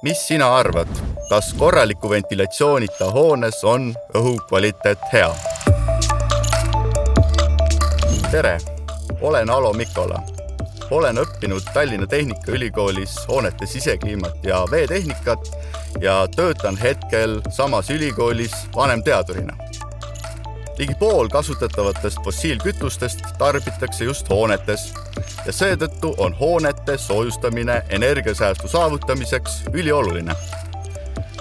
Mis sina arvad, kas korraliku ventilatsioonita hoones on õhu kvaliteet hea? Tere, olen Alo Mikkola. Olen õppinud Tallinna Tehnikaülikoolis hoonete sisekliimat ja veetehnikat ja töötan hetkel samas ülikoolis vanemteadurina. Ligi pool kasutatavatest fossiilkütustest tarbitakse just hoonetes ja seetõttu on hoonete soojustamine energiasäästu saavutamiseks ülioluline.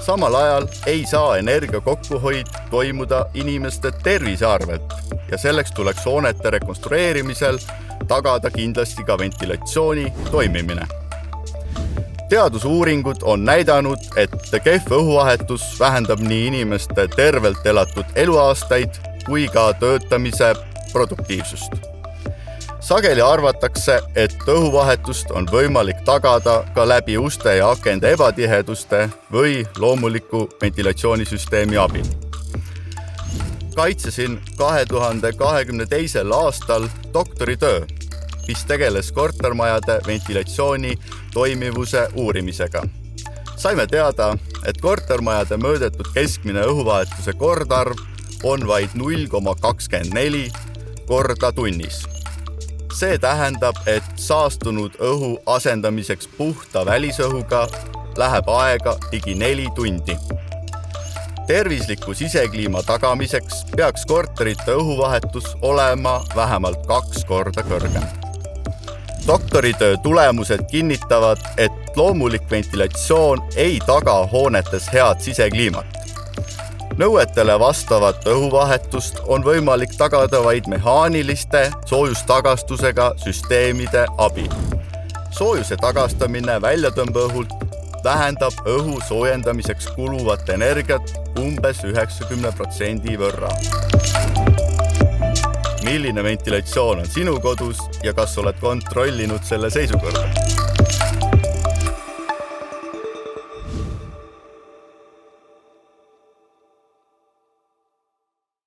Samal ajal ei saa energia kokkuhoid toimuda inimeste tervise arvelt ja selleks tuleks hoonete rekonstrueerimisel tagada kindlasti ka ventilatsiooni toimimine. Teadusuuringud on näidanud, et kehv õhuvahetus vähendab nii inimeste tervelt elatud eluaastaid kui ka töötamise produktiivsust. Sageli arvatakse, et õhuvahetust on võimalik tagada ka läbi uste ja akende ebatiheduste või loomuliku ventilatsioonisüsteemi abil. Kaitsesin 2022. aastal doktoritöö, mis tegeles kortermajade ventilatsiooni toimivuse uurimisega. Saime teada, et kortermajade mõõdetud keskmine õhuvahetuse kordarv on vaid 0,24 korda tunnis. See tähendab, et saastunud õhu asendamiseks puhta välisõhuga läheb aega ligi 4 tundi. Tervisliku sisekliima tagamiseks peaks korterite õhuvahetus olema vähemalt 2 korda kõrgem. Doktoritöö tulemused kinnitavad, et loomulik ventilatsioon ei taga hoonetes head sisekliimat. Nõuetele vastavat õhuvahetust on võimalik tagada vaid mehaaniliste soojustagastusega süsteemide abil. Soojuse tagastamine väljatõmbeõhult vähendab õhu soojendamiseks kuluvat energiat umbes 90% võrra. Milline ventilatsioon on sinu kodus ja kas oled kontrollinud selle seisukorda?